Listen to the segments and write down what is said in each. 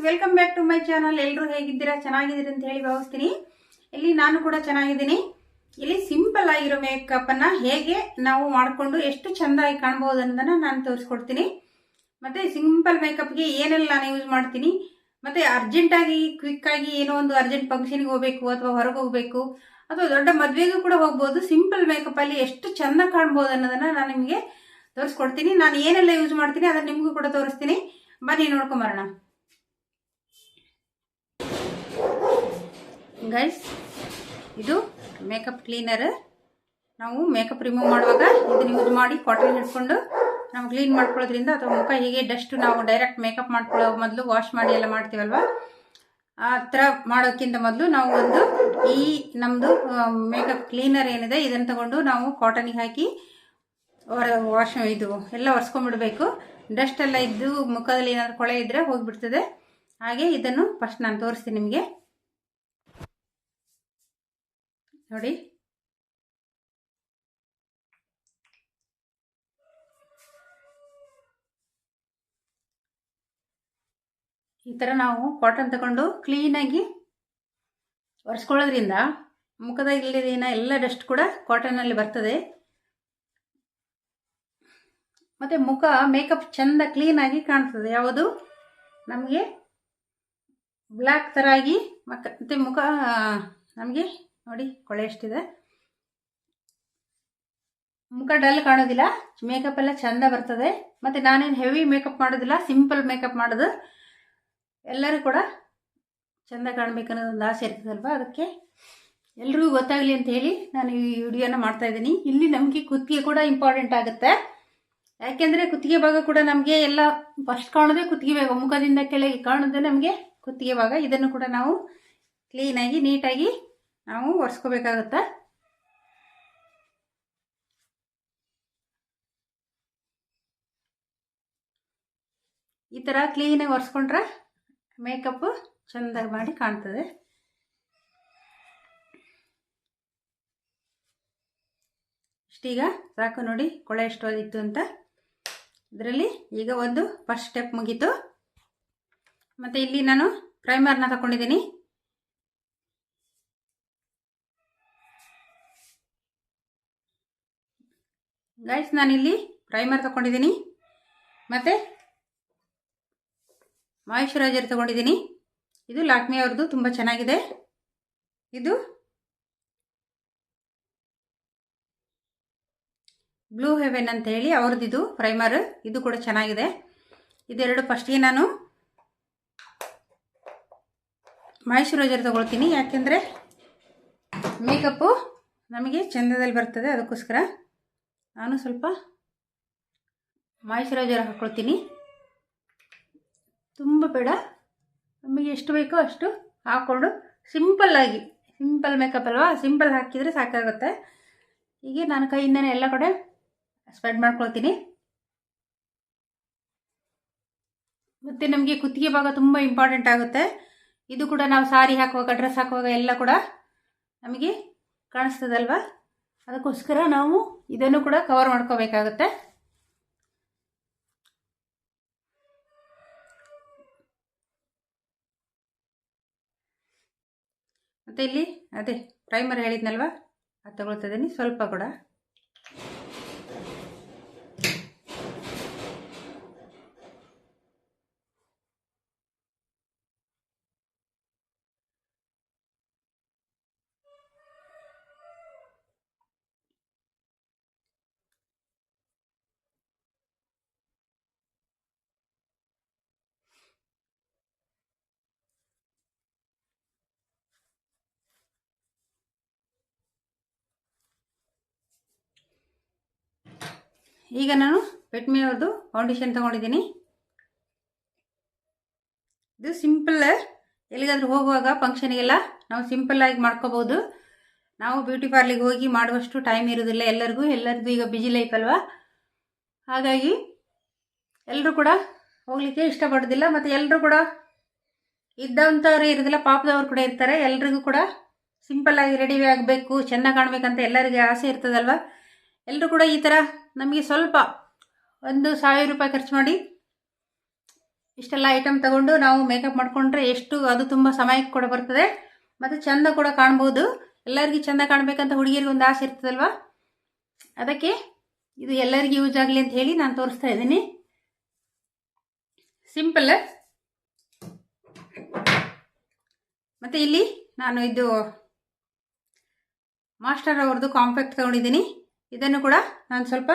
Welcome back to my channel. ಎಲ್ಲರೂ ಹೇಗಿದ್ದೀರಾ? ಚೆನ್ನಾಗಿದ್ದೀರಿ ಅಂತ ಹೇಳಿ ಭಾವಿಸ್ತೀನಿ. ಇಲ್ಲಿ ನಾನು ಕೂಡ ಚೆನ್ನಾಗಿದ್ದೀನಿ. ಇಲ್ಲಿ ಸಿಂಪಲ್ ಆಗಿರೋ ಮೇಕಪ್ ಅನ್ನ ಹೇಗೆ ನಾವು ಮಾಡಿಕೊಂಡು ಎಷ್ಟು ಚೆಂದಾಗಿ ಕಾಣಬಹುದು ಅನ್ನೋದನ್ನ ನಾನು ತೋರಿಸ್ಕೊಡ್ತೀನಿ. ಮತ್ತೆ ಸಿಂಪಲ್ ಮೇಕಪ್ಗೆ ಏನೆಲ್ಲ ನಾನು ಯೂಸ್ ಮಾಡ್ತೀನಿ, ಮತ್ತೆ ಅರ್ಜೆಂಟಾಗಿ ಕ್ವಿಕ್ ಆಗಿ ಏನೋ ಒಂದು ಅರ್ಜೆಂಟ್ ಫಂಕ್ಷನ್ಗೆ ಹೋಗಬೇಕು ಅಥವಾ ಹೊರಗೆ ಹೋಗಬೇಕು ಅಥವಾ ದೊಡ್ಡ ಮದುವೆಗೂ ಕೂಡ ಹೋಗ್ಬೋದು, ಸಿಂಪಲ್ ಮೇಕಪ್ ಅಲ್ಲಿ ಎಷ್ಟು ಚೆಂದ ಕಾಣ್ಬೋದು ಅನ್ನೋದನ್ನ ನಾನು ನಿಮಗೆ ತೋರಿಸ್ಕೊಡ್ತೀನಿ. ನಾನು ಏನೆಲ್ಲ ಯೂಸ್ ಮಾಡ್ತೀನಿ ಅದನ್ನ ನಿಮಗೂ ಕೂಡ ತೋರಿಸ್ತೀನಿ. ಬನ್ನಿ ನೋಡ್ಕೊಂಬರೋಣ. ಗೈಸ್, ಇದು ಮೇಕಪ್ ಕ್ಲೀನರ್. ನಾವು ಮೇಕಪ್ ರಿಮೂವ್ ಮಾಡುವಾಗ ಇದನ್ನು ಯೂಸ್ ಮಾಡಿ ಕಾಟನ್ ಹಿಡ್ಕೊಂಡು ನಾವು ಕ್ಲೀನ್ ಮಾಡ್ಕೊಳ್ಳೋದ್ರಿಂದ ಅಥವಾ ಮುಖ ಹೀಗೆ ಡಸ್ಟ್ ನಾವು ಡೈರೆಕ್ಟ್ ಮೇಕಪ್ ಮಾಡ್ಕೊಳ್ಳೋ ಮೊದಲು ವಾಶ್ ಮಾಡಿ ಎಲ್ಲ ಮಾಡ್ತೀವಲ್ವ, ಆ ಥರ ಮಾಡೋಕ್ಕಿಂತ ಮೊದಲು ನಾವು ಒಂದು ಈ ನಮ್ಮದು ಮೇಕಪ್ ಕ್ಲೀನರ್ ಏನಿದೆ ಇದನ್ನು ತಗೊಂಡು ನಾವು ಕಾಟನಿಗೆ ಹಾಕಿ ವಾಶ್ ಇದು ಎಲ್ಲ ಒರೆಸ್ಕೊಂಡ್ಬಿಡ್ಬೇಕು. ಡಸ್ಟ್ ಎಲ್ಲ ಇದ್ದು ಮುಖದಲ್ಲಿ ಏನಾದರೂ ಕೊಳೆ ಇದ್ದರೆ ಹೋಗಿಬಿಡ್ತದೆ. ಹಾಗೆ ಇದನ್ನು ಫಸ್ಟ್ ನಾನು ತೋರಿಸ್ತೀನಿ ನಿಮಗೆ. ನೋಡಿ, ಈ ಥರ ನಾವು ಕಾಟನ್ ತಗೊಂಡು ಕ್ಲೀನಾಗಿ ಒರೆಸ್ಕೊಳ್ಳೋದ್ರಿಂದ ಮುಖದ ಇಲ್ಲಿನ ಎಲ್ಲ ಡಸ್ಟ್ ಕೂಡ ಕಾಟನಲ್ಲಿ ಬರ್ತದೆ. ಮತ್ತು ಮುಖ ಮೇಕಪ್ ಚೆಂದ ಕ್ಲೀನಾಗಿ ಕಾಣ್ತದೆ. ಯಾವುದು ನಮಗೆ ಬ್ಲ್ಯಾಕ್ ಥರ ಆಗಿ ಮತ್ತು ಮುಖ ನಮಗೆ ನೋಡಿ ಕೊಳೆ ಎಷ್ಟಿದೆ, ಮುಖ ಡಲ್ ಕಾಣೋದಿಲ್ಲ, ಮೇಕಪ್ ಎಲ್ಲ ಚೆಂದ ಬರ್ತದೆ. ಮತ್ತು ನಾನೇನು ಹೆವಿ ಮೇಕಪ್ ಮಾಡೋದಿಲ್ಲ, ಸಿಂಪಲ್ ಮೇಕಪ್ ಮಾಡೋದು. ಎಲ್ಲರೂ ಕೂಡ ಚೆಂದ ಕಾಣಬೇಕನ್ನೋದೊಂದು ಆಸೆ ಇರ್ತದಲ್ವ, ಅದಕ್ಕೆ ಎಲ್ರಿಗೂ ಗೊತ್ತಾಗಲಿ ಅಂತ ಹೇಳಿ ನಾನು ಈ ವಿಡಿಯೋನ ಮಾಡ್ತಾಯಿದ್ದೀನಿ. ಇಲ್ಲಿ ನಮಗೆ ಕುತ್ತಿಗೆ ಕೂಡ ಇಂಪಾರ್ಟೆಂಟ್ ಆಗುತ್ತೆ. ಯಾಕೆಂದರೆ ಕುತ್ತಿಗೆ ಭಾಗ ಕೂಡ ನಮಗೆ ಎಲ್ಲ ಫಸ್ಟ್ ಕಾಣೋದೇ ಕುತ್ತಿಗೆ ಭಾಗ, ಮುಖದಿಂದ ಕೆಳಗೆ ಕಾಣೋದೇ ನಮಗೆ ಕುತ್ತಿಗೆ ಭಾಗ. ಇದನ್ನು ಕೂಡ ನಾವು ಕ್ಲೀನಾಗಿ ನೀಟಾಗಿ ನಾವು ಒರೆಸ್ಕೋಬೇಕಾಗುತ್ತೆ. ಈ ಥರ ಕ್ಲೀನಾಗಿ ಒರೆಸ್ಕೊಂಡ್ರೆ ಮೇಕಪ್ ಚೆಂದಾಗಿ ಮಾಡಿ ಕಾಣ್ತದೆ. ಇಷ್ಟೀಗ ಸಾಕು ನೋಡಿ, ಕೊಳೆ ಎಷ್ಟು ಆಗಿತ್ತು ಅಂತ. ಇದರಲ್ಲಿ ಈಗ ಒಂದು ಫಸ್ಟ್ ಸ್ಟೆಪ್ ಮುಗೀತು. ಮತ್ತು ಇಲ್ಲಿ ನಾನು ಪ್ರೈಮರ್ನ ತಗೊಂಡಿದ್ದೀನಿ. ಗೈಸ್, ನಾನಿಲ್ಲಿ ಪ್ರೈಮರ್ ತಗೊಂಡಿದ್ದೀನಿ ಮತ್ತು ಮಾಯಿಶ್ಚರೈಸರ್ ತಗೊಂಡಿದ್ದೀನಿ. ಇದು ಲ್ಯಾಕ್ಮಿ ಅವ್ರದ್ದು, ತುಂಬ ಚೆನ್ನಾಗಿದೆ. ಇದು ಬ್ಲೂ ಹೆವೆನ್ ಅಂತ ಹೇಳಿ ಅವ್ರದ್ದು ಇದು ಪ್ರೈಮರ್, ಇದು ಕೂಡ ಚೆನ್ನಾಗಿದೆ. ಇದೆರಡು ಫಸ್ಟ್ಗೆ ನಾನು ಮಾಯಿಶ್ಚರೈಸರ್ ತಗೊಳ್ತೀನಿ, ಯಾಕೆಂದರೆ ಮೇಕಪ್ಪು ನಮಗೆ ಚೆಂದದಲ್ಲಿ ಬರ್ತದೆ. ಅದಕ್ಕೋಸ್ಕರ ನಾನು ಸ್ವಲ್ಪ ಮಾಯಿಶ್ಚರೈಸರ್ ಹಾಕ್ಕೊಳ್ತೀನಿ. ತುಂಬ ಬೇಡ, ನಮಗೆ ಎಷ್ಟು ಬೇಕೋ ಅಷ್ಟು ಹಾಕ್ಕೊಂಡು ಸಿಂಪಲ್ಲಾಗಿ, ಸಿಂಪಲ್ ಮೇಕಪ್ ಅಲ್ವಾ, ಸಿಂಪಲ್ ಹಾಕಿದರೆ ಸಾಕಾಗುತ್ತೆ. ಹೀಗೆ ನಾನು ಕೈಯಿಂದನೇ ಎಲ್ಲ ಕಡೆ ಸ್ಪ್ರೆಡ್ ಮಾಡ್ಕೊಳ್ತೀನಿ. ಮತ್ತು ನಮಗೆ ಕುತ್ತಿಗೆ ಭಾಗ ತುಂಬ ಇಂಪಾರ್ಟೆಂಟ್ ಆಗುತ್ತೆ. ಇದು ಕೂಡ ನಾವು ಸಾರಿ ಹಾಕುವಾಗ, ಡ್ರೆಸ್ ಹಾಕುವಾಗ ಎಲ್ಲ ಕೂಡ ನಮಗೆ ಕಾಣಿಸ್ತದಲ್ವ, ಅದಕ್ಕೋಸ್ಕರ ನಾವು ಇದನ್ನು ಕೂಡ ಕವರ್ ಮಾಡ್ಕೋಬೇಕಾಗುತ್ತೆ. ಮತ್ತು ಇಲ್ಲಿ ಅದೇ ಪ್ರೈಮರ್ ಹೇಳಿದ್ನಲ್ವ, ಅದು ತಗೊಳ್ತಾ ಇದ್ದೀನಿ ಸ್ವಲ್ಪ ಕೂಡ. ಈಗ ನಾನು ವೆಟ್ಮಿ ಅವ್ರದ್ದು ಫೌಂಡೇಶನ್ ತೊಗೊಂಡಿದ್ದೀನಿ. ಇದು ಸಿಂಪಲ್, ಎಲ್ಲಿಗಾದ್ರೂ ಹೋಗುವಾಗ ಫಂಕ್ಷನಿಗೆಲ್ಲ ನಾವು ಸಿಂಪಲ್ಲಾಗಿ ಮಾಡ್ಕೋಬೋದು. ನಾವು ಬ್ಯೂಟಿ ಪಾರ್ಲಿಗೆ ಹೋಗಿ ಮಾಡುವಷ್ಟು ಟೈಮ್ ಇರೋದಿಲ್ಲ ಎಲ್ಲರಿಗೂ ಈಗ ಬಿಜಿ ಲೈಫ್ ಅಲ್ವಾ, ಹಾಗಾಗಿ ಎಲ್ಲರೂ ಕೂಡ ಹೋಗಲಿಕ್ಕೆ ಇಷ್ಟಪಡೋದಿಲ್ಲ. ಮತ್ತು ಎಲ್ಲರೂ ಕೂಡ ಇದ್ದಂಥವ್ರು ಇರೋದಿಲ್ಲ, ಪಾಪದವ್ರು ಕೂಡ ಇರ್ತಾರೆ. ಎಲ್ರಿಗೂ ಕೂಡ ಸಿಂಪಲ್ಲಾಗಿ ರೆಡಿ ಆಗಬೇಕು, ಚೆನ್ನಾಗಿ ಕಾಣಬೇಕಂತ ಎಲ್ಲರಿಗೆ ಆಸೆ ಇರ್ತದಲ್ವ. ಎಲ್ಲರೂ ಕೂಡ ಈ ಥರ ನಮಗೆ ಸ್ವಲ್ಪ 1,000 ರೂಪಾಯಿ ಖರ್ಚು ಮಾಡಿ ಇಷ್ಟೆಲ್ಲ ಐಟಮ್ ತಗೊಂಡು ನಾವು ಮೇಕಪ್ ಮಾಡಿಕೊಂಡ್ರೆ ಎಷ್ಟು ಅದು ತುಂಬ ಸಮಯಕ್ಕೆ ಕೂಡ ಬರ್ತದೆ ಮತ್ತು ಚೆಂದ ಕೂಡ ಕಾಣ್ಬೋದು. ಎಲ್ಲರಿಗೂ ಚೆಂದ ಕಾಣಬೇಕಂತ ಹುಡುಗಿಯರಿಗೆ ಒಂದು ಆಸೆ ಇರ್ತದಲ್ವ, ಅದಕ್ಕೆ ಇದು ಎಲ್ಲರಿಗೂ ಯೂಸ್ ಆಗಲಿ ಅಂತ ಹೇಳಿ ನಾನು ತೋರಿಸ್ತಾ ಇದ್ದೀನಿ. ಸಿಂಪಲ್. ಮತ್ತು ಇಲ್ಲಿ ನಾನು ಇದು ಮಾಸ್ಟರ್ ಅವ್ರದ್ದು ಕಾಂಪ್ಯಾಕ್ಟ್ ತಗೊಂಡಿದ್ದೀನಿ. ಇದನ್ನು ಕೂಡ ನಾನು ಸ್ವಲ್ಪ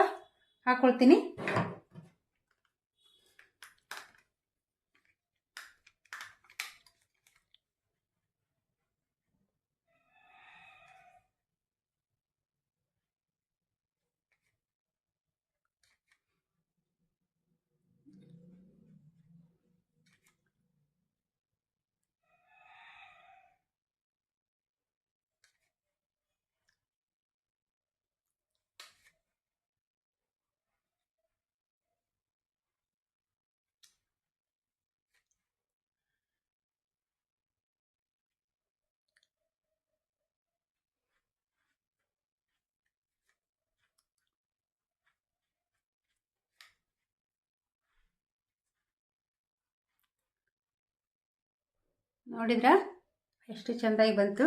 ಹಾಕ್ಕೊಳ್ತೀನಿ. ನೋಡಿದ್ರಾ ಎಷ್ಟು ಚೆಂದಾಗಿ ಬಂತು.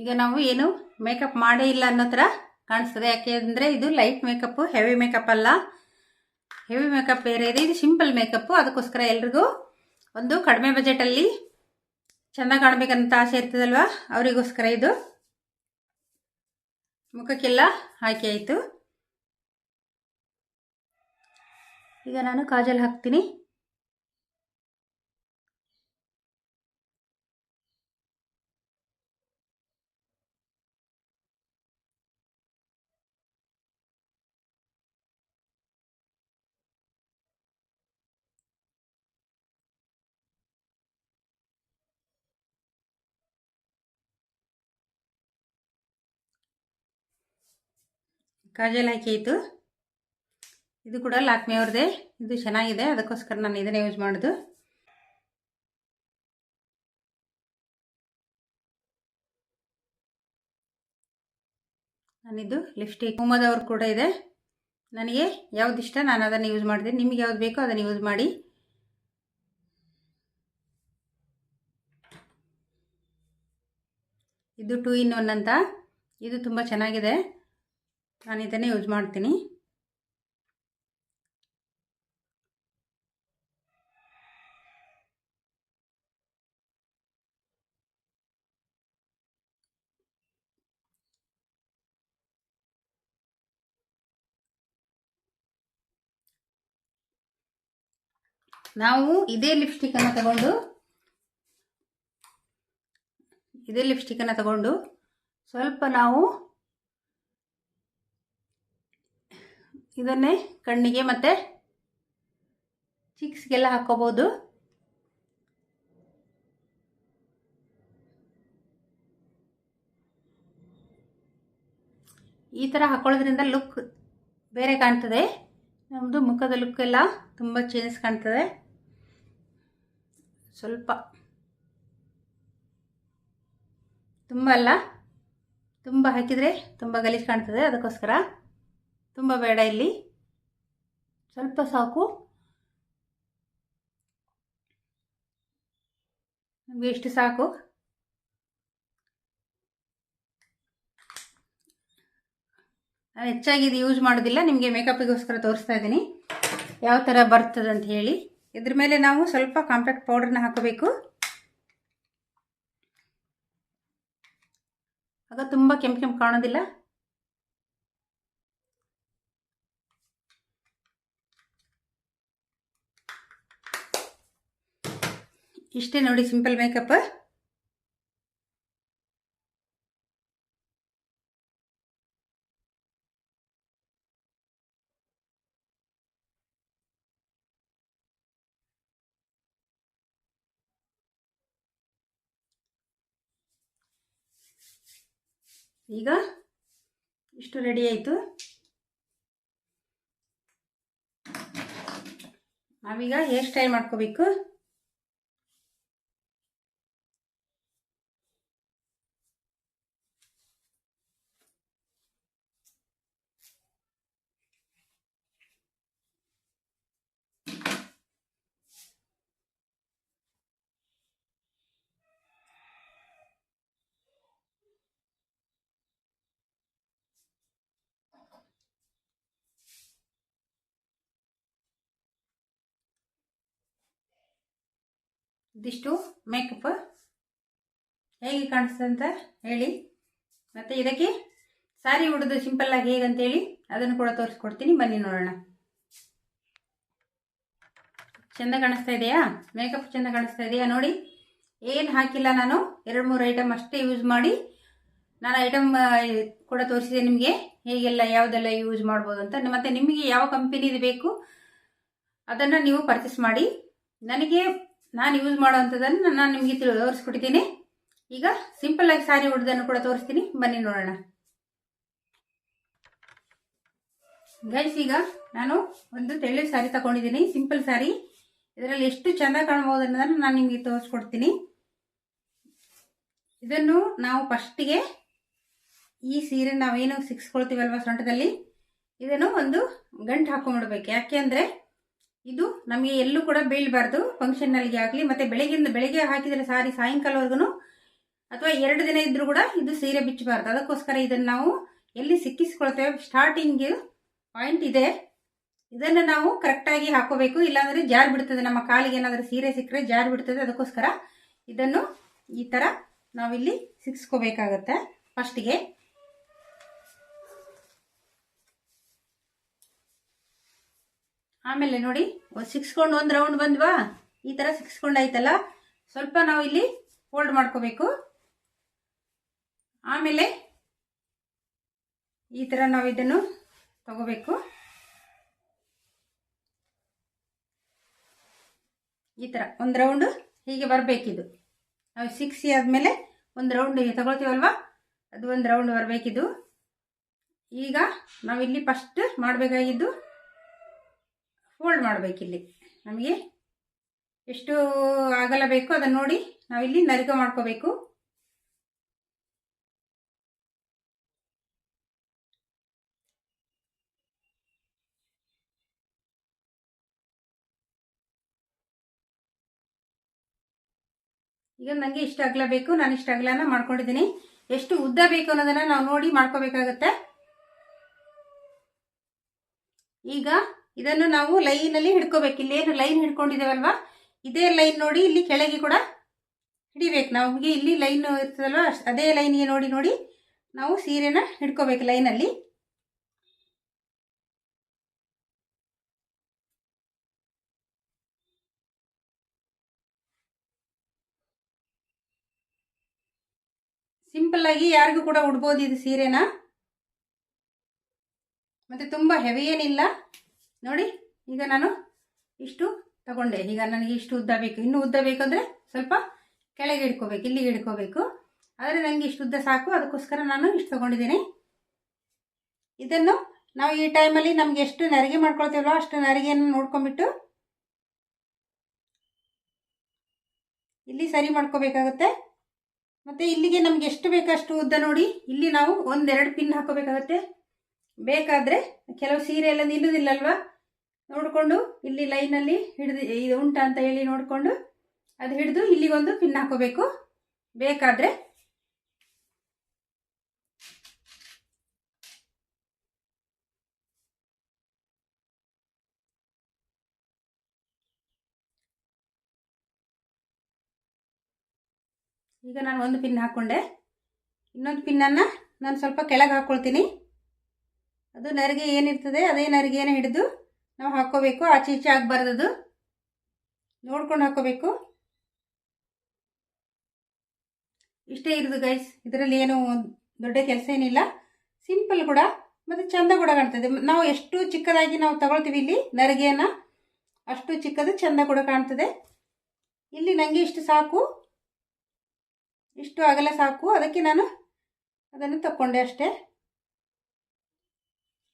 ಈಗ ನಾವು ಏನು ಮೇಕಪ್ ಮಾಡೇ ಇಲ್ಲ ಅನ್ನೋ ಥರ ಕಾಣಿಸ್ತದೆ. ಯಾಕೆಂದರೆ ಇದು ಲೈಟ್ ಮೇಕಪ್ಪು, ಹೆವಿ ಮೇಕಪ್ ಅಲ್ಲ. ಹೆವಿ ಮೇಕಪ್ ಬೇರೆ ಇದೆ, ಇದು ಸಿಂಪಲ್ ಮೇಕಪ್ಪು. ಅದಕ್ಕೋಸ್ಕರ ಎಲ್ರಿಗೂ ಒಂದು ಕಡಿಮೆ ಬಜೆಟಲ್ಲಿ ಚೆಂದ ಕಾಣಬೇಕಂತ ಆಸೆ ಇರ್ತದಲ್ವ, ಅವರಿಗೋಸ್ಕರ ಇದು. ಮುಖಕ್ಕೆಲ್ಲ ಹಾಕಿ ಆಯಿತು. ಈಗ ನಾನು ಕಾಜಲ್ ಹಾಕ್ತೀನಿ. ಕಾಜಲ್ ಹಾಕಿ ಆಯಿತು. ಇದು ಕೂಡ ಲ್ಯಾಕ್ಮೆ ಅವ್ರದ್ದೇ, ಇದು ಚೆನ್ನಾಗಿದೆ, ಅದಕ್ಕೋಸ್ಕರ ನಾನು ಇದನ್ನೇ ಯೂಸ್ ಮಾಡೋದು. ನಾನಿದು ಲಿಪ್ಸ್ಟಿಕ್ ಹುಮದವ್ರು ಕೂಡ ಇದೆ. ನನಗೆ ಯಾವ್ದು ಇಷ್ಟ ನಾನು ಅದನ್ನು ಯೂಸ್ ಮಾಡಿದೆ. ನಿಮಗೆ ಯಾವ್ದು ಬೇಕೋ ಅದನ್ನು ಯೂಸ್ ಮಾಡಿ. ಇದು 2 in 1 ಅಂತ, ಇದು ತುಂಬ ಚೆನ್ನಾಗಿದೆ. ನಾನು ಇದನ್ನೇ ಯೂಸ್ ಮಾಡ್ತೀನಿ. ನಾವು ಇದೇ ಲಿಪ್ಸ್ಟಿಕ್ಕನ್ನು ತಗೊಂಡು ಸ್ವಲ್ಪ ನಾವು ಇದನ್ನೇ ಕಣ್ಣಿಗೆ ಮತ್ತು ಚಿಕ್ಸ್ಗೆಲ್ಲ ಹಾಕ್ಕೋಬೋದು. ಈ ಥರ ಹಾಕೊಳ್ಳೋದ್ರಿಂದ ಲುಕ್ ಬೇರೆ ಕಾಣ್ತದೆ. ನಮ್ಮದು ಮುಖದ ಲುಕ್ ಎಲ್ಲ ತುಂಬ ಚೇಂಜ್ ಕಾಣ್ತದೆ. ಸ್ವಲ್ಪ ತುಂಬ ಅಲ್ಲ, ತುಂಬ ಹಾಕಿದರೆ ತುಂಬ ಗಲೀಜು ಕಾಣ್ತದೆ. ಅದಕ್ಕೋಸ್ಕರ ತುಂಬ ಬೇಡ, ಇಲ್ಲಿ ಸ್ವಲ್ಪ ಸಾಕು. ನಮಗೆ ಇಷ್ಟು ಸಾಕು. ನಾನು ಹೆಚ್ಚಾಗಿ ಇದು ಯೂಸ್ ಮಾಡೋದಿಲ್ಲ, ನಿಮಗೆ ಮೇಕಪ್ಪಿಗೋಸ್ಕರ ತೋರಿಸ್ತಾ ಇದ್ದೀನಿ ಯಾವ ಥರ ಬರ್ತದೆ ಅಂತ ಹೇಳಿ. ಇದ್ರ ಮೇಲೆ ನಾವು ಸ್ವಲ್ಪ ಕಾಂಪ್ಯಾಕ್ಟ್ ಪೌಡರ್ನ ಹಾಕೋಬೇಕು. ಆಗ ತುಂಬ ಕೆಂಪು ಕಾಣೋದಿಲ್ಲ. ಇಷ್ಟೇ ನೋಡಿ ಸಿಂಪಲ್ ಮೇಕಪ್. ಈಗ ಇಷ್ಟು ರೆಡಿ ಆಯಿತು. ನಾವೀಗ ಹೇರ್ ಸ್ಟೈಲ್ ಮಾಡ್ಕೋಬೇಕು. ಇದಿಷ್ಟು ಮೇಕಪ್ ಹೇಗೆ ಕಾಣಿಸ್ತದೆ ಅಂತ ಹೇಳಿ, ಮತ್ತು ಇದಕ್ಕೆ ಸ್ಯಾರಿ ಉಡೋದು ಸಿಂಪಲ್ಲಾಗಿ ಹೇಗಂತೇಳಿ ಅದನ್ನು ಕೂಡ ತೋರಿಸ್ಕೊಡ್ತೀನಿ. ಬನ್ನಿ ನೋಡೋಣ. ಚೆಂದ ಕಾಣಿಸ್ತಾ ಇದೆಯಾ? ಮೇಕಪ್ ಚೆಂದ ಕಾಣಿಸ್ತಾ ಇದೆಯಾ? ನೋಡಿ, ಏನು ಹಾಕಿಲ್ಲ ನಾನು, 2-3 ಐಟಮ್ ಅಷ್ಟೇ ಯೂಸ್ ಮಾಡಿ ನಾನು ಐಟಮ್ ಕೂಡ ತೋರಿಸಿದೆ ನಿಮಗೆ ಹೇಗೆಲ್ಲ ಯಾವುದೆಲ್ಲ ಯೂಸ್ ಮಾಡ್ಬೋದು ಅಂತ. ಮತ್ತು ನಿಮಗೆ ಯಾವ ಕಂಪನಿದು ಬೇಕು ಅದನ್ನು ನೀವು ಪರ್ಚೇಸ್ ಮಾಡಿ. ನಾನು ಯೂಸ್ ಮಾಡೋವಂಥದ್ದನ್ನು ನಾನು ನಿಮಗೆ ತೋರಿಸ್ಕೊಟ್ಟಿದ್ದೀನಿ. ಈಗ ಸಿಂಪಲ್ಲಾಗಿ ಸ್ಯಾರಿ ಉಡೋದನ್ನು ಕೂಡ ತೋರಿಸ್ತೀನಿ. ಬನ್ನಿ ನೋಡೋಣ ಗೈಸ್. ಈಗ ನಾನು ಒಂದು ತೆಳ್ಳು ಸ್ಯಾರಿ ತಗೊಂಡಿದ್ದೀನಿ, ಸಿಂಪಲ್ ಸ್ಯಾರಿ. ಇದರಲ್ಲಿ ಎಷ್ಟು ಚೆಂದ ಕಾಣಬಹುದು ಅನ್ನೋದನ್ನು ನಾನು ನಿಮಗೆ ತೋರಿಸ್ಕೊಡ್ತೀನಿ. ಇದನ್ನು ನಾವು ಫಸ್ಟಿಗೆ ಈ ಸೀರೆ ನಾವೇನು ಸಿಕ್ಸ್ಕೊಳ್ತೀವಲ್ವ ಸೊಂಟದಲ್ಲಿ, ಇದನ್ನು ಒಂದು ಗಂಟು ಹಾಕೊಂಡ್ಬಿಡ್ಬೇಕು. ಯಾಕೆ ಅಂದರೆ ಇದು ನಮಗೆ ಎಲ್ಲೂ ಕೂಡ ಬೀಳಬಾರ್ದು, ಫಂಕ್ಷನ್ನಲ್ಲಿಗೆ ಆಗಲಿ. ಮತ್ತು ಬೆಳಗ್ಗೆ ಹಾಕಿದರೆ ಸಾರಿ ಸಾಯಂಕಾಲವರೆಗೂ ಅಥವಾ 2 ದಿನ ಇದ್ರೂ ಕೂಡ ಇದು ಸೀರೆ ಬಿಚ್ಚಬಾರ್ದು. ಅದಕ್ಕೋಸ್ಕರ ಇದನ್ನು ನಾವು ಎಲ್ಲಿ ಸಿಕ್ಕಿಸ್ಕೊಳ್ತೇವೆ ಸ್ಟಾರ್ಟಿಂಗ್ ಪಾಯಿಂಟ್ ಇದೆ, ಇದನ್ನು ನಾವು ಕರೆಕ್ಟಾಗಿ ಹಾಕೋಬೇಕು. ಇಲ್ಲಾಂದರೆ ಜಾರ್ ಬಿಡ್ತದೆ, ನಮ್ಮ ಕಾಲಿಗೆ ಏನಾದರೂ ಸೀರೆ ಸಿಕ್ಕರೆ ಜಾರ್ ಬಿಡ್ತದೆ. ಅದಕ್ಕೋಸ್ಕರ ಇದನ್ನು ಈ ಥರ ನಾವಿಲ್ಲಿ ಸಿಕ್ಸ್ಕೋಬೇಕಾಗತ್ತೆ ಫಸ್ಟಿಗೆ. ಆಮೇಲೆ ನೋಡಿ, ಸಿಕ್ಸ್ಕೊಂಡು ಒಂದು ರೌಂಡ್ ಬಂದ್ವಾ, ಈ ಥರ ಸಿಕ್ಸ್ಕೊಂಡಾಯ್ತಲ್ಲ, ಸ್ವಲ್ಪ ನಾವು ಇಲ್ಲಿ ಫೋಲ್ಡ್ ಮಾಡ್ಕೋಬೇಕು. ಆಮೇಲೆ ಈ ಥರ ನಾವು ಇದನ್ನು ತಗೋಬೇಕು. ಈ ಥರ ಒಂದು ರೌಂಡ್ ಹೀಗೆ ಬರಬೇಕಿದು. ನಾವು 6 ಆದಮೇಲೆ ಒಂದು ರೌಂಡ್ ತಗೊಳ್ತೀವಲ್ವ, ಅದು ಒಂದು ರೌಂಡ್ ಬರಬೇಕಿದು. ಈಗ ನಾವಿಲ್ಲಿ ಫಸ್ಟ್ ಮಾಡಬೇಕಾಗಿದ್ದು ಫೋಲ್ಡ್ ಮಾಡಬೇಕಿಲ್ಲಿ. ನಮಗೆ ಎಷ್ಟು ಅಗಲ ಬೇಕು ಅದನ್ನು ನೋಡಿ ನಾವಿಲ್ಲಿ ನರಿಗ ಮಾಡ್ಕೋಬೇಕು. ಈಗ ನನಗೆ ಇಷ್ಟು ಅಗಲ ಬೇಕು, ನಾನು ಇಷ್ಟು ಅಗಲನ ಮಾಡ್ಕೊಂಡಿದ್ದೀನಿ. ಎಷ್ಟು ಉದ್ದ ಬೇಕು ಅನ್ನೋದನ್ನು ನಾವು ನೋಡಿ ಮಾಡ್ಕೋಬೇಕಾಗತ್ತೆ. ಈಗ ಇದನ್ನು ನಾವು ಲೈನಲ್ಲಿ ಹಿಡ್ಕೋಬೇಕು. ಇಲ್ಲೇನು ಲೈನ್ ಹಿಡ್ಕೊಂಡಿದ್ದೇವಲ್ವ, ಇದೇ ಲೈನ್ ನೋಡಿ ಇಲ್ಲಿ ಕೆಳಗೆ ಕೂಡ ಹಿಡಿಬೇಕು. ನಮಗೆ ಇಲ್ಲಿ ಲೈನ್ ಇರ್ತದಲ್ವ, ಅದೇ ಲೈನ್ಗೆ ನೋಡಿ ನಾವು ಸೀರೆನ ಹಿಡ್ಕೋಬೇಕು ಲೈನಲ್ಲಿ. ಸಿಂಪಲ್ ಆಗಿ ಯಾರಿಗೂ ಕೂಡ ಉಡ್ಬೋದು ಇದು ಸೀರೆನ, ಮತ್ತೆ ತುಂಬಾ ಹೆವಿ ಏನಿಲ್ಲ. ನೋಡಿ, ಈಗ ನಾನು ಇಷ್ಟು ತಗೊಂಡೆ. ಈಗ ನನಗೆ ಇಷ್ಟು ಉದ್ದ ಬೇಕು, ಇನ್ನೂ ಉದ್ದ ಬೇಕಂದ್ರೆ ಸ್ವಲ್ಪ ಕೆಳಗೆ ಹಿಡ್ಕೋಬೇಕು, ಇಲ್ಲಿಗೆ ಹಿಡ್ಕೋಬೇಕು. ಆದರೆ ನನಗೆ ಇಷ್ಟು ಉದ್ದ ಸಾಕು, ಅದಕ್ಕೋಸ್ಕರ ನಾನು ಇಷ್ಟು ತಗೊಂಡಿದ್ದೀನಿ. ಇದನ್ನು ನಾವು ಈ ಟೈಮಲ್ಲಿ ನಮ್ಗೆ ಎಷ್ಟು ನೆರಿಗೆ ಮಾಡ್ಕೊಳ್ತೀವಲ್ಲ ಅಷ್ಟು ನೆರಿಗೆಯನ್ನು ನೋಡ್ಕೊಂಡ್ಬಿಟ್ಟು ಇಲ್ಲಿ ಸರಿ ಮಾಡ್ಕೋಬೇಕಾಗತ್ತೆ. ಮತ್ತೆ ಇಲ್ಲಿಗೆ ನಮ್ಗೆ ಎಷ್ಟು ಬೇಕಷ್ಟು ಉದ್ದ ನೋಡಿ ಇಲ್ಲಿ ನಾವು 1-2 ಪಿನ್ ಹಾಕೋಬೇಕಾಗತ್ತೆ. ಬೇಕಾದರೆ ಕೆಲವು ಸೀರೆ ಎಲ್ಲ ನಿಲ್ಲುವುದಿಲ್ಲಲ್ವ, ನೋಡಿಕೊಂಡು ಇಲ್ಲಿ ಲೈನಲ್ಲಿ ಹಿಡಿದು ಇದು ಉಂಟಾ ಅಂತ ಹೇಳಿ ನೋಡಿಕೊಂಡು ಅದು ಹಿಡಿದು ಇಲ್ಲಿಗೊಂದು ಪಿನ್ ಹಾಕೋಬೇಕು ಬೇಕಾದರೆ. ಈಗ ನಾನು ಒಂದು ಪಿನ್ ಹಾಕ್ಕೊಂಡೆ. ಇನ್ನೊಂದು ಪಿನ್ನನ್ನು ನಾನು ಸ್ವಲ್ಪ ಕೆಳಗೆ ಹಾಕ್ಕೊಳ್ತೀನಿ. ಅದು ನೆರಿಗೆ ಏನಿರ್ತದೆ ಅದೇ ನೆರಿಗೆಯನ್ನು ಹಿಡಿದು ನಾವು ಹಾಕ್ಕೋಬೇಕು. ಆಚೆ ಈಚೆ ಆಗಬಾರ್ದು, ನೋಡ್ಕೊಂಡು ಹಾಕ್ಕೋಬೇಕು. ಇಷ್ಟೇ ಇರೋದು ಗೈಸ್, ಇದರಲ್ಲಿ ಏನು ದೊಡ್ಡ ಕೆಲಸ ಏನಿಲ್ಲ, ಸಿಂಪಲ್ ಕೂಡ ಮತ್ತು ಚೆಂದ ಕೂಡ ಕಾಣ್ತದೆ. ನಾವು ಎಷ್ಟು ಚಿಕ್ಕದಾಗಿ ನಾವು ತಗೊಳ್ತೀವಿ ಇಲ್ಲಿ ನೆರಿಗೆಯನ್ನು ಅಷ್ಟು ಚಿಕ್ಕದು ಚೆಂದ ಕೂಡ ಕಾಣ್ತದೆ. ಇಲ್ಲಿ ನನಗೆ ಇಷ್ಟು ಸಾಕು, ಇಷ್ಟು ಅಗಲ ಸಾಕು, ಅದಕ್ಕೆ ನಾನು ಅದನ್ನು ತಕ್ಕೊಂಡೆ ಅಷ್ಟೇ.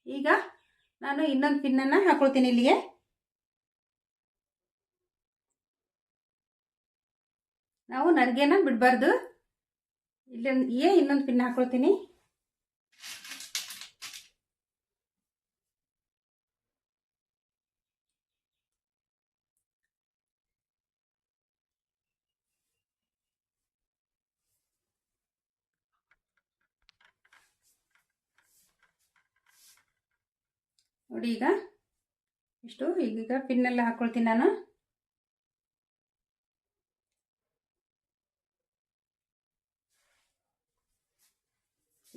ಈಗ ನಾನು ಇನ್ನೊಂದು ಪಿನ್ನನ್ನು ಹಾಕೊಳ್ತೀನಿ ಇಲ್ಲಿಗೆ. ನಾವು ನರಿಗೆನ ಬಿಡಬಾರ್ದು. ಇಲ್ಲಿಗೆ ಇನ್ನೊಂದು ಪಿನ್ ಹಾಕೊಳ್ತೀನಿ. ನೋಡಿ, ಈಗ ಇಷ್ಟು ಈಗ ಪಿನ್ನೆಲ್ಲ ಹಾಕ್ಕೊಳ್ತೀನಿ ನಾನು.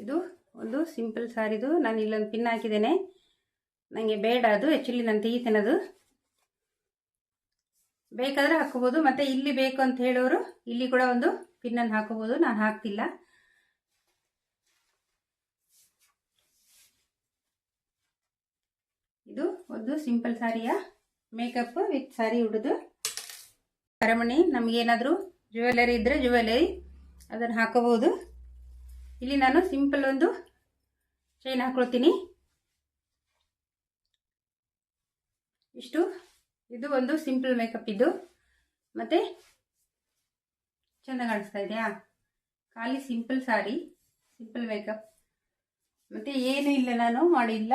ಇದು ಒಂದು ಸಿಂಪಲ್ ಸಾರಿದು. ನಾನು ಇಲ್ಲೊಂದು ಪಿನ್ ಹಾಕಿದ್ದೇನೆ, ನನಗೆ ಬೇಡ ಅದು, ಆ್ಯಕ್ಚುಲಿ ನಾನು ತೆಗಿತೇನೆ. ಅದು ಬೇಕಾದರೆ ಹಾಕೋಬೋದು, ಮತ್ತು ಇಲ್ಲಿ ಬೇಕು ಅಂತ ಹೇಳೋರು ಇಲ್ಲಿ ಕೂಡ ಒಂದು ಪಿನ್ನನ್ನು ಹಾಕೋಬೋದು. ನಾನು ಹಾಕ್ತಿಲ್ಲ. ಇದು ಒಂದು ಸಿಂಪಲ್ ಸಾರಿಯ ಮೇಕಪ್ ವಿತ್ ಸಾರಿ ಉಡೋದು. ಅರಮನೆ ನಮಗೇನಾದರೂ ಜ್ಯುವೆಲರಿ ಇದ್ದರೆ ಜ್ಯುವೆಲರಿ ಅದನ್ನು ಹಾಕೋಬೋದು. ಇಲ್ಲಿ ನಾನು ಸಿಂಪಲ್ ಒಂದು ಚೈನ್ ಹಾಕೊಳ್ತೀನಿ. ಇಷ್ಟು, ಇದು ಒಂದು ಸಿಂಪಲ್ ಮೇಕಪ್. ಇದು ಮತ್ತು ಚೆಂದ ಕಾಣಿಸ್ತಾ ಇದೆಯಾ? ಖಾಲಿ ಸಿಂಪಲ್ ಸಾರಿ, ಸಿಂಪಲ್ ಮೇಕಪ್, ಮತ್ತು ಏನೂ ಇಲ್ಲ, ನಾನು ಮಾಡಿಲ್ಲ.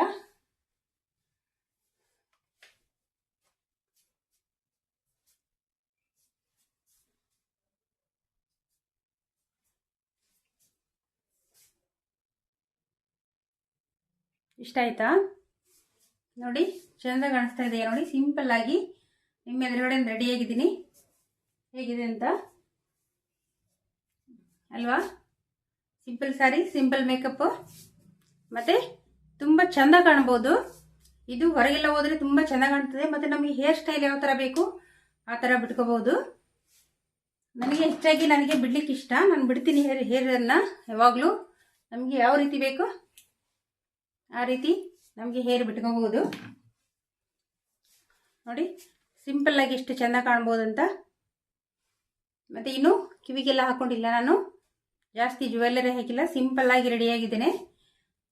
ಇಷ್ಟ ಆಯ್ತಾ? ನೋಡಿ ಚೆಂದ ಕಾಣಿಸ್ತಾ ಇದೆಯಾ? ನೋಡಿ ಸಿಂಪಲ್ ಆಗಿ ನಿಮ್ಮ ಎದುರುಗಡೆ ರೆಡಿಯಾಗಿದ್ದೀನಿ. ಹೇಗಿದೆ ಅಂತ ಅಲ್ವಾ? ಸಿಂಪಲ್ ಸಾರಿ, ಸಿಂಪಲ್ ಮೇಕಪ್, ಮತ್ತು ತುಂಬ ಚೆಂದ ಕಾಣ್ಬೋದು. ಇದು ಹೊರಗೆಲ್ಲ ಹೋದರೆ ತುಂಬ ಚೆಂದ ಕಾಣ್ತದೆ. ಮತ್ತು ನಮಗೆ ಹೇರ್ ಸ್ಟೈಲ್ ಯಾವ ಥರ ಬೇಕು ಆ ಥರ ಬಿಟ್ಕೋಬೋದು. ನನಗೆ ಬಿಡ್ಲಿಕ್ಕೆ ಇಷ್ಟ, ನಾನು ಬಿಡ್ತೀನಿ ಹೇರನ್ನು ಯಾವಾಗಲೂ. ನಮಗೆ ಯಾವ ರೀತಿ ಬೇಕು ಆ ರೀತಿ ನಮಗೆ ಹೇರ್ ಬಿಟ್ಕೋಬಹುದು. ನೋಡಿ ಸಿಂಪಲ್ಲಾಗಿ ಎಷ್ಟು ಚೆಂದ ಕಾಣ್ಬೋದು ಅಂತ. ಮತ್ತು ಇನ್ನು ಕಿವಿಗೆಲ್ಲ ಹಾಕ್ಕೊಂಡಿಲ್ಲ, ನಾನು ಜಾಸ್ತಿ ಜ್ಯುವೆಲ್ಲರಿ ಹಾಕಿಲ್ಲ, ಸಿಂಪಲ್ಲಾಗಿ ರೆಡಿಯಾಗಿದ್ದೇನೆ.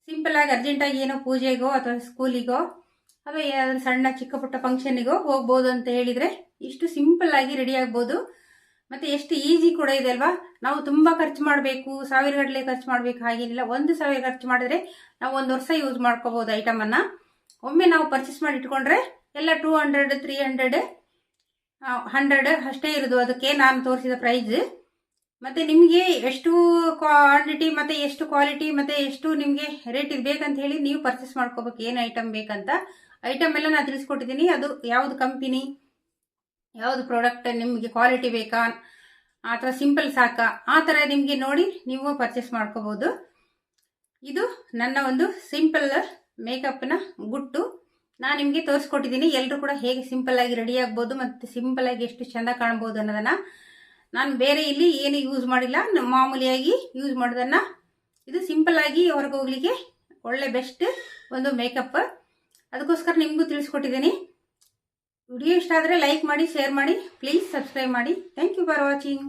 ಸಿಂಪಲ್ಲಾಗಿ ಅರ್ಜೆಂಟಾಗಿ ಏನೋ ಪೂಜೆಗೋ ಅಥವಾ ಸ್ಕೂಲಿಗೋ ಅಥವಾ ಏನಾದರೂ ಸಣ್ಣ ಚಿಕ್ಕ ಪುಟ್ಟ ಫಂಕ್ಷನ್ನಿಗೋ ಹೋಗ್ಬೋದು ಅಂತ ಹೇಳಿದರೆ ಇಷ್ಟು ಸಿಂಪಲ್ಲಾಗಿ ರೆಡಿ ಆಗ್ಬೋದು. ಮತ್ತು ಎಷ್ಟು ಈಸಿ ಕೂಡ ಇದೆ ಅಲ್ವಾ? ನಾವು ತುಂಬ ಖರ್ಚು ಮಾಡಬೇಕು, ಸಾವಿರಗಟ್ಟಲೆ ಖರ್ಚು ಮಾಡಬೇಕು ಹಾಗೇನಿಲ್ಲ. 1,000 ಖರ್ಚು ಮಾಡಿದ್ರೆ ನಾವು 1 ವರ್ಷ ಯೂಸ್ ಮಾಡ್ಕೋಬೋದು ಐಟಮನ್ನು. ಒಮ್ಮೆ ನಾವು ಪರ್ಚೇಸ್ ಮಾಡಿ ಇಟ್ಕೊಂಡ್ರೆ ಎಲ್ಲ 200, 300, 100 ಅಷ್ಟೇ ಇರೋದು ಅದಕ್ಕೆ ನಾನು ತೋರಿಸಿದ ಪ್ರೈಸ್. ಮತ್ತು ನಿಮಗೆ ಎಷ್ಟು ಕ್ವಾಂಟಿಟಿ ಮತ್ತು ಎಷ್ಟು ಕ್ವಾಲಿಟಿ ಮತ್ತು ಎಷ್ಟು ನಿಮಗೆ ರೇಟ್ ಇದು ಬೇಕಂತ ಹೇಳಿ ನೀವು ಪರ್ಚೇಸ್ ಮಾಡ್ಕೋಬೇಕು. ಏನು ಐಟಮ್ ಬೇಕಂತ ಐಟಮ್ ಎಲ್ಲ ನಾನು ತಿಳಿಸ್ಕೊಟ್ಟಿದ್ದೀನಿ. ಅದು ಯಾವುದು ಕಂಪನಿ, ಯಾವುದು ಪ್ರಾಡಕ್ಟ್, ನಿಮಗೆ ಕ್ವಾಲಿಟಿ ಬೇಕಾ ಅಥವಾ ಸಿಂಪಲ್ ಸಾಕಾ ಆ ಥರ ನಿಮಗೆ ನೋಡಿ ನೀವು ಪರ್ಚೇಸ್ ಮಾಡ್ಕೋಬೋದು. ಇದು ನನ್ನ ಒಂದು ಸಿಂಪಲ್ ಮೇಕಪ್ನ ಗುಟ್ಟು ನಾನು ನಿಮಗೆ ತೋರಿಸ್ಕೊಟ್ಟಿದ್ದೀನಿ. ಎಲ್ಲರೂ ಕೂಡ ಹೇಗೆ ಸಿಂಪಲ್ಲಾಗಿ ರೆಡಿ ಆಗ್ಬೋದು ಮತ್ತು ಸಿಂಪಲ್ಲಾಗಿ ಎಷ್ಟು ಚೆಂದ ಕಾಣ್ಬೋದು ಅನ್ನೋದನ್ನು ನಾನು ಬೇರೆ ಇಲ್ಲಿ ಏನು ಯೂಸ್ ಮಾಡಿಲ್ಲ. ಮಾಮೂಲಿಯಾಗಿ ಯೂಸ್ ಮಾಡೋದನ್ನು ಇದು ಸಿಂಪಲ್ಲಾಗಿ ಹೊರಗೆ ಹೋಗ್ಲಿಕ್ಕೆ ಒಳ್ಳೆ ಬೆಸ್ಟ್ ಒಂದು ಮೇಕಪ್. ಅದಕ್ಕೋಸ್ಕರ ನಿಮಗೂ ತಿಳಿಸ್ಕೊಟ್ಟಿದ್ದೀನಿ. ವಿಡಿಯೋ ಇಷ್ಟ ಆದರೆ ಲೈಕ್ ಮಾಡಿ, ಶೇರ್ ಮಾಡಿ, ಪ್ಲೀಸ್ ಸಬ್ಸ್ಕ್ರೈಬ್ ಮಾಡಿ. Thank you for watching.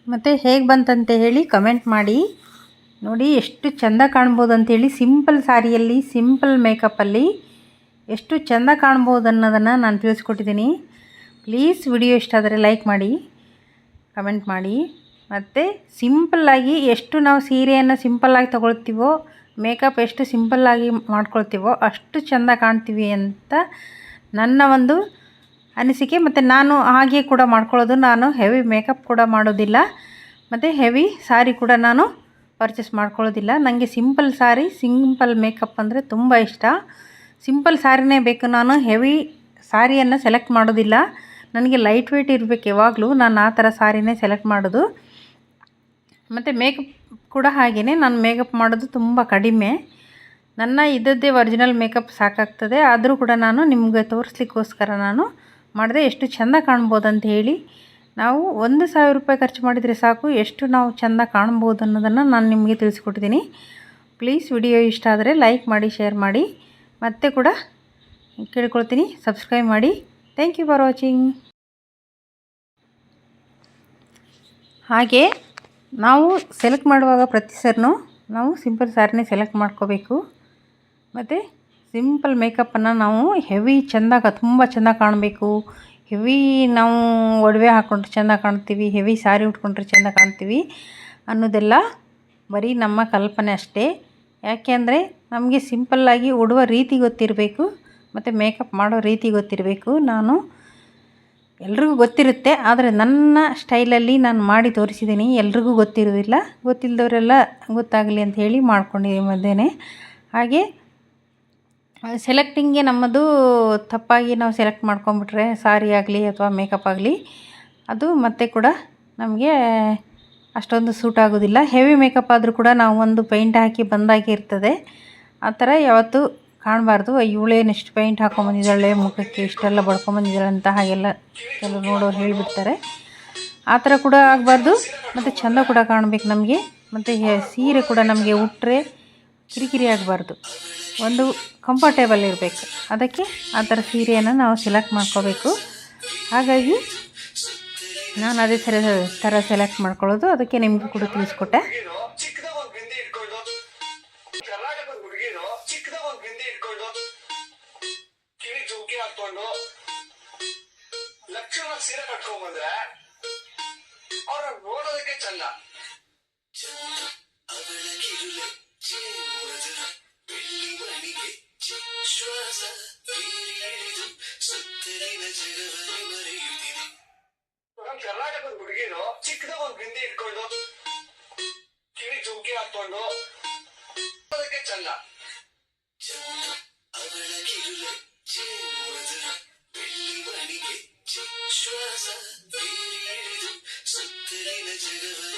ಮತ್ತು ಹೇಗೆ ಬಂತಂತ ಹೇಳಿ ಕಮೆಂಟ್ ಮಾಡಿ. ನೋಡಿ ಎಷ್ಟು ಚೆಂದ ಕಾಣ್ಬೋದು ಅಂತೇಳಿ ಸಿಂಪಲ್ ಸಾರಿಯಲ್ಲಿ, ಸಿಂಪಲ್ ಮೇಕಪ್ಪಲ್ಲಿ ಎಷ್ಟು ಚೆಂದ ಕಾಣ್ಬೋದು ಅನ್ನೋದನ್ನು ನಾನು ತಿಳಿಸ್ಕೊಟ್ಟಿದ್ದೀನಿ. ಪ್ಲೀಸ್ ವಿಡಿಯೋ ಇಷ್ಟ ಆದರೆ ಲೈಕ್ ಮಾಡಿ, ಕಮೆಂಟ್ ಮಾಡಿ. ಮತ್ತು ಸಿಂಪಲ್ಲಾಗಿ ಎಷ್ಟು ನಾವು ಸೀರೆಯನ್ನು ಸಿಂಪಲ್ಲಾಗಿ ತೊಗೊಳ್ತೀವೋ, ಮೇಕಪ್ ಎಷ್ಟು ಸಿಂಪಲ್ಲಾಗಿ ಮಾಡ್ಕೊಳ್ತೀವೋ ಅಷ್ಟು ಚೆಂದ ಕಾಣ್ತೀವಿ ಅಂತ ನನ್ನ ಒಂದು ಅನಿಸಿಕೆ. ಮತ್ತು ನಾನು ಹಾಗೆ ಕೂಡ ಮಾಡ್ಕೊಳ್ಳೋದು. ನಾನು ಹೆವಿ ಮೇಕಪ್ ಕೂಡ ಮಾಡೋದಿಲ್ಲ ಮತ್ತು ಹೆವಿ ಸಾರಿ ಕೂಡ ನಾನು ಪರ್ಚೇಸ್ ಮಾಡ್ಕೊಳ್ಳೋದಿಲ್ಲ. ನನಗೆ ಸಿಂಪಲ್ ಸಾರಿ, ಸಿಂಪಲ್ ಮೇಕಪ್ ಅಂದರೆ ತುಂಬ ಇಷ್ಟ. ಸಿಂಪಲ್ ಸಾರಿನೇ ಬೇಕು, ನಾನು ಹೆವಿ ಸಾರಿಯನ್ನು ಸೆಲೆಕ್ಟ್ ಮಾಡೋದಿಲ್ಲ. ನನಗೆ ಲೈಟ್ ವೆಯ್ಟ್ ಇರಬೇಕು ಯಾವಾಗಲೂ, ನಾನು ಆ ಥರ ಸಾರಿನೇ ಸೆಲೆಕ್ಟ್ ಮಾಡೋದು. ಮತ್ತು ಮೇಕಪ್ ಕೂಡ ಹಾಗೆಯೇ, ನಾನು ಮೇಕಪ್ ಮಾಡೋದು ತುಂಬ ಕಡಿಮೆ. ನನ್ನ ಇದ್ದದ್ದೇ ಒರಿಜಿನಲ್ ಮೇಕಪ್ ಸಾಕಾಗ್ತದೆ. ಆದರೂ ಕೂಡ ನಾನು ನಿಮಗೆ ತೋರಿಸ್ಲಿಕ್ಕೋಸ್ಕರ ನಾನು ಮಾಡಿದೆ. ಎಷ್ಟು ಚೆಂದ ಕಾಣ್ಬೋದು ಅಂತ ಹೇಳಿ. ನಾವು 1,000 ರೂಪಾಯಿ ಖರ್ಚು ಮಾಡಿದರೆ ಸಾಕು, ಎಷ್ಟು ನಾವು ಚೆಂದ ಕಾಣ್ಬೋದು ಅನ್ನೋದನ್ನು ನಾನು ನಿಮಗೆ ತಿಳಿಸ್ಕೊಟ್ಟಿದ್ದೀನಿ. ಪ್ಲೀಸ್ ವಿಡಿಯೋ ಇಷ್ಟ ಆದರೆ ಲೈಕ್ ಮಾಡಿ, ಶೇರ್ ಮಾಡಿ. ಮತ್ತೆ ಕೂಡ ಕೇಳ್ಕೊಳ್ತೀನಿ, ಸಬ್ಸ್ಕ್ರೈಬ್ ಮಾಡಿ. Thank you for watching. ಹಾಗೆ ನಾವು ಸೆಲೆಕ್ಟ್ ಮಾಡುವಾಗ ಪ್ರತಿ ಸರ್ನೂ ನಾವು ಸಿಂಪಲ್ ಸಾರಿನೇ ಸೆಲೆಕ್ಟ್ ಮಾಡ್ಕೋಬೇಕು. ಮತ್ತು ಸಿಂಪಲ್ ಮೇಕಪ್ಪನ್ನು ನಾವು ಹೆವಿ ಚೆಂದಾಗ, ತುಂಬ ಚೆಂದ ಕಾಣಬೇಕು. ಹೆವಿ ನಾವು ಒಡವೆ ಹಾಕ್ಕೊಂಡ್ರೆ ಚೆಂದ ಕಾಣ್ತೀವಿ, ಹೆವಿ ಸಾರಿ ಉಟ್ಕೊಂಡ್ರೆ ಚೆಂದ ಕಾಣ್ತೀವಿ ಅನ್ನೋದೆಲ್ಲ ಬರೀ ನಮ್ಮ ಕಲ್ಪನೆ ಅಷ್ಟೇ. ಯಾಕೆಂದರೆ ನಮಗೆ ಸಿಂಪಲ್ಲಾಗಿ ಉಡುವ ರೀತಿ ಗೊತ್ತಿರಬೇಕು ಮತ್ತು ಮೇಕಪ್ ಮಾಡೋ ರೀತಿ ಗೊತ್ತಿರಬೇಕು. ನಾನು ಎಲ್ರಿಗೂ ಗೊತ್ತಿರುತ್ತೆ, ಆದರೆ ನನ್ನ ಸ್ಟೈಲಲ್ಲಿ ನಾನು ಮಾಡಿ ತೋರಿಸಿದ್ದೀನಿ. ಎಲ್ರಿಗೂ ಗೊತ್ತಿರೋದಿಲ್ಲ, ಗೊತ್ತಿಲ್ಲದವರೆಲ್ಲ ಗೊತ್ತಾಗಲಿ ಅಂತ ಹೇಳಿ ಮಾಡ್ಕೊಂಡಿದ್ದೀನಿ ಮಧ್ಯೆ. ಹಾಗೆ ಸೆಲೆಕ್ಟಿಂಗ್ಗೆ ನಮ್ಮದು ತಪ್ಪಾಗಿ ನಾವು ಸೆಲೆಕ್ಟ್ ಮಾಡ್ಕೊಂಬಿಟ್ರೆ ಸಾರಿ ಆಗಲಿ ಅಥವಾ ಮೇಕಪ್ ಆಗಲಿ, ಅದು ಮತ್ತೆ ಕೂಡ ನಮಗೆ ಅಷ್ಟೊಂದು ಸೂಟ್ ಆಗೋದಿಲ್ಲ. ಹೆವಿ ಮೇಕಪ್ ಆದರೂ ಕೂಡ ನಾವು ಒಂದು ಪೇಂಟ್ ಹಾಕಿ ಬಂದಾಗೆ ಇರ್ತದೆ. ಆ ಥರ ಯಾವತ್ತೂ ಕಾಣಬಾರ್ದು. ಇವಳೇನು ಇಷ್ಟು ಪೇಂಟ್ ಹಾಕೊಂಬಂದಿದ್ದಾಳೆ, ಮುಖಕ್ಕೆ ಇಷ್ಟೆಲ್ಲ ಬಳ್ಕೊಂಬಂದಿದ್ದಾಳೆ ಅಂತ ಹಾಗೆಲ್ಲ ಕೆಲವು ನೋಡೋರು ಹೇಳಿಬಿಡ್ತಾರೆ. ಆ ಥರ ಕೂಡ ಆಗಬಾರ್ದು. ಮತ್ತು ಚೆಂದ ಕೂಡ ಕಾಣಬೇಕು ನಮಗೆ. ಮತ್ತು ಸೀರೆ ಕೂಡ ನಮಗೆ ಉಟ್ಟರೆ ಕಿರಿಕಿರಿ ಆಗಬಾರ್ದು, ಒಂದು ಕಂಫರ್ಟೇಬಲ್ ಇರಬೇಕು. ಅದಕ್ಕೆ ಆ ಥರ ಸೀರೆಯನ್ನು ನಾವು ಸೆಲೆಕ್ಟ್ ಮಾಡ್ಕೋಬೇಕು. ಹಾಗಾಗಿ ನಾನು ಅದೇ ಥರ ಸೆಲೆಕ್ಟ್ ಮಾಡ್ಕೊಳ್ಳೋದು. ಅದಕ್ಕೆ ನಿಮಗೂ ಕೂಡ ತಿಳಿಸ್ಕೊಟ್ಟೆ. ಸೀರೆ ಕಟ್ಕೊಂಡ್ಬಂದ್ರೆ ಅವ್ರ ನೋಡೋದಕ್ಕೆ ಚಂದ. ಕರ್ನಾಟಕದ ಹುಡುಗಿರು ಚಿಕ್ಕದಾಗ ಒಂದು ಬಿಂದಿ ಇಟ್ಕೊಂಡು ಕಿವಿ ಜುಮ್ಕಿ ಹಾಕೊಂಡು ಅದಕ್ಕೆ ಚಂದ. ಶ್ವಾಸ ಸುತ್ತಲಿನ ಜಗವ